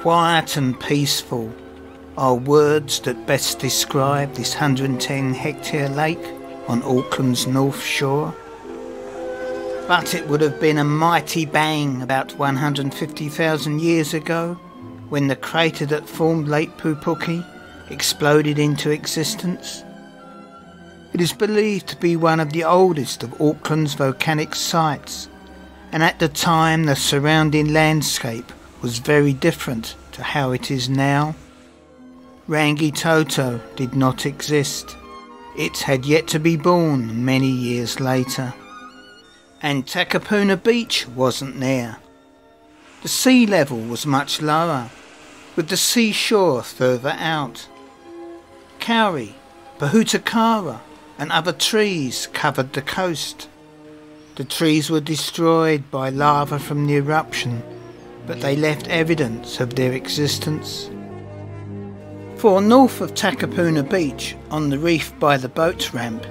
Quiet and peaceful are words that best describe this 110-hectare lake on Auckland's north shore. But it would have been a mighty bang about 150,000 years ago when the crater that formed Lake Pupuke exploded into existence. It is believed to be one of the oldest of Auckland's volcanic sites, and at the time the surrounding landscape was very different to how it is now. Rangitoto did not exist. It had yet to be born many years later. And Takapuna Beach wasn't there. The sea level was much lower, with the seashore further out. Kauri, Pohutakara and other trees covered the coast. The trees were destroyed by lava from the eruption, but they left evidence of their existence. For north of Takapuna Beach, on the reef by the boat ramp,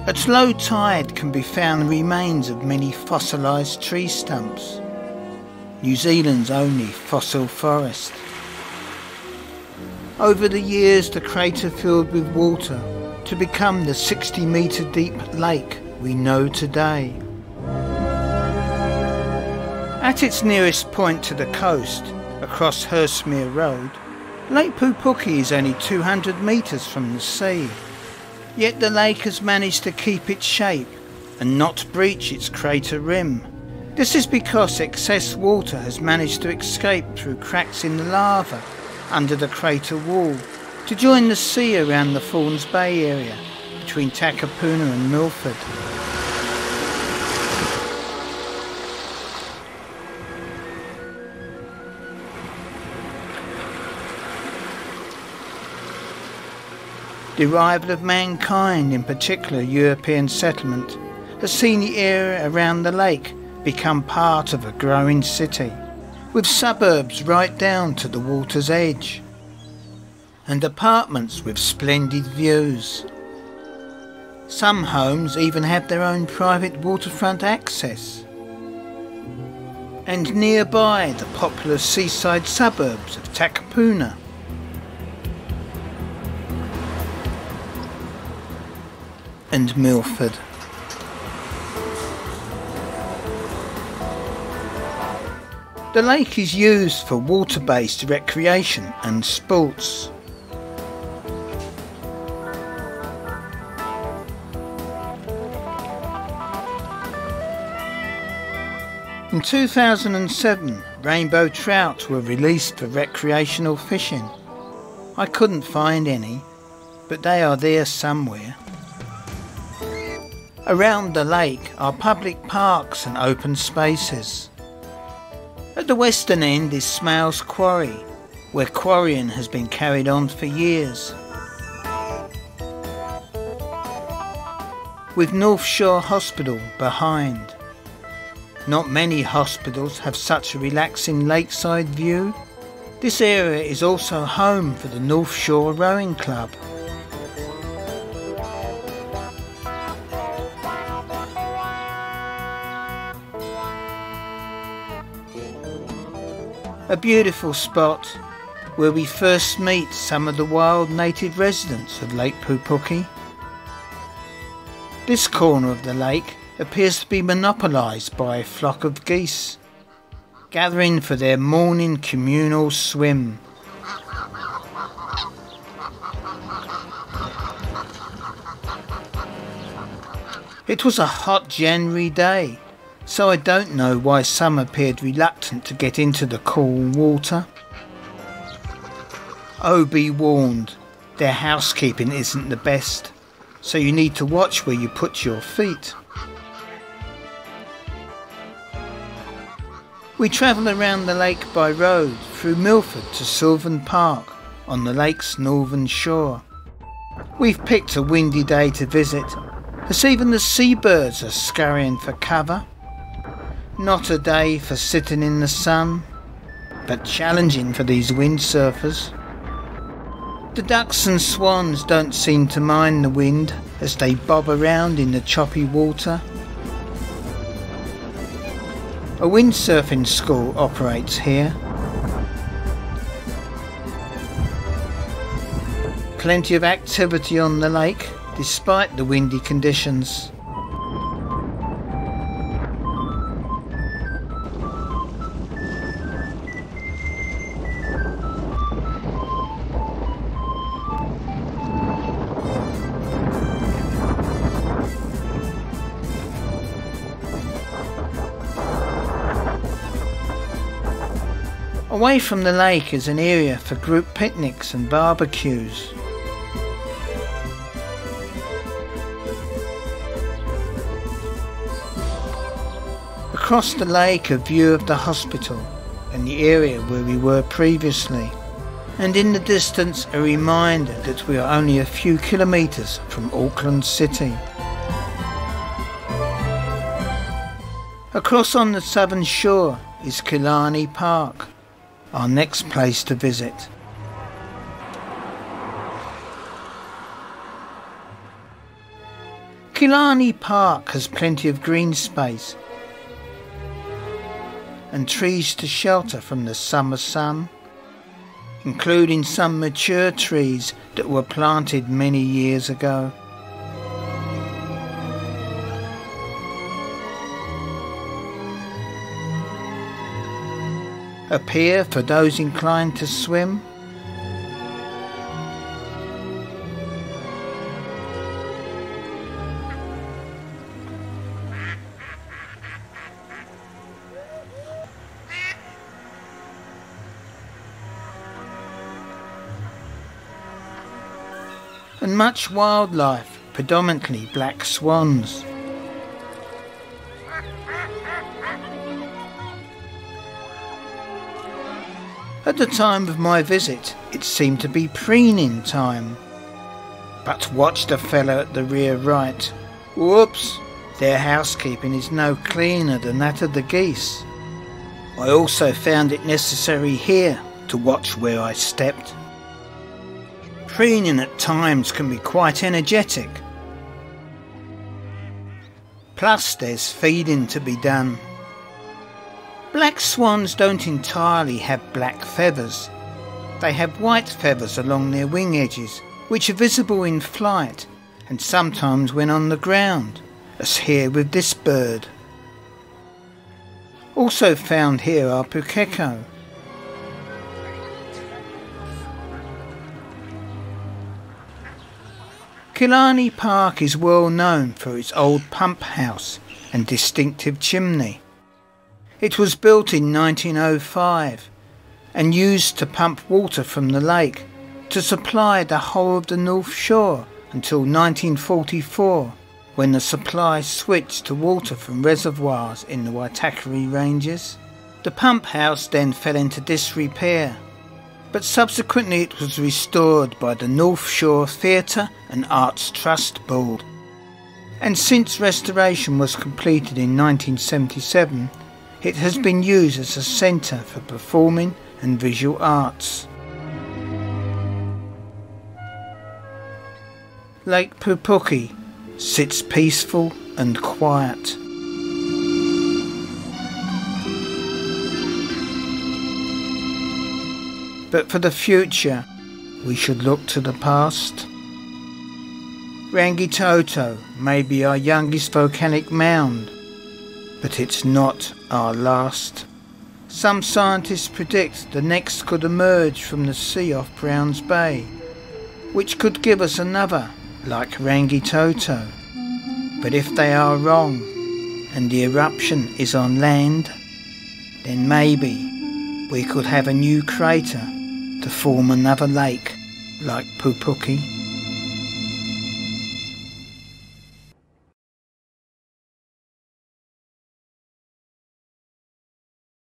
at low tide can be found remains of many fossilised tree stumps. New Zealand's only fossil forest. Over the years the crater filled with water to become the 60-metre deep lake we know today. At its nearest point to the coast, across Hurstmere Road, Lake Pupuke is only 200 metres from the sea. Yet the lake has managed to keep its shape and not breach its crater rim. This is because excess water has managed to escape through cracks in the lava under the crater wall to join the sea around the Fawns Bay area between Takapuna and Milford. The arrival of mankind, in particular European settlement, has seen the area around the lake become part of a growing city, with suburbs right down to the water's edge, and apartments with splendid views. Some homes even have their own private waterfront access. And nearby the popular seaside suburbs of Takapuna. And Milford. The lake is used for water-based recreation and sports. In 2007, rainbow trout were released for recreational fishing. I couldn't find any, but they are there somewhere. Around the lake are public parks and open spaces. At the western end is Smales Quarry, where quarrying has been carried on for years. With North Shore Hospital behind. Not many hospitals have such a relaxing lakeside view. This area is also home for the North Shore Rowing Club. A beautiful spot where we first meet some of the wild native residents of Lake Pupuke. This corner of the lake appears to be monopolised by a flock of geese, gathering for their morning communal swim. It was a hot January day, so I don't know why some appeared reluctant to get into the cool water. Oh, be warned, their housekeeping isn't the best, so you need to watch where you put your feet. We travel around the lake by road through Milford to Sylvan Park on the lake's northern shore. We've picked a windy day to visit, as even the seabirds are scurrying for cover. Not a day for sitting in the sun, but challenging for these windsurfers. The ducks and swans don't seem to mind the wind as they bob around in the choppy water. A windsurfing school operates here. plenty of activity on the lake despite the windy conditions. Away from the lake is an area for group picnics and barbecues. Across the lake a view of the hospital and the area where we were previously, and in the distance a reminder that we are only a few kilometres from Auckland City. Across on the southern shore is Killarney Park, our next place to visit. Killarney Park has plenty of green space and trees to shelter from the summer sun, including some mature trees that were planted many years ago. A pier for those inclined to swim. And much wildlife, predominantly black swans. At the time of my visit, it seemed to be preening time. But watch the fellow at the rear right. Whoops! Their housekeeping is no cleaner than that of the geese. I also found it necessary here to watch where I stepped. Preening at times can be quite energetic. Plus there's feeding to be done. Black swans don't entirely have black feathers. They have white feathers along their wing edges, which are visible in flight and sometimes when on the ground, as here with this bird. Also found here are Pupuke. Killarney Park is well known for its old pump house and distinctive chimney. It was built in 1905 and used to pump water from the lake to supply the whole of the North Shore until 1944, when the supply switched to water from reservoirs in the Waitakere Ranges. The pump house then fell into disrepair, but subsequently it was restored by the North Shore Theatre and Arts Trust Board. And since restoration was completed in 1977, it has been used as a centre for performing and visual arts. Lake Pupuke sits peaceful and quiet. But for the future, we should look to the past. Rangitoto may be our youngest volcanic mound, but it's not our last. Some scientists predict the next could emerge from the sea off Browns Bay, which could give us another like Rangitoto. But if they are wrong and the eruption is on land, then maybe we could have a new crater to form another lake like Pupuke.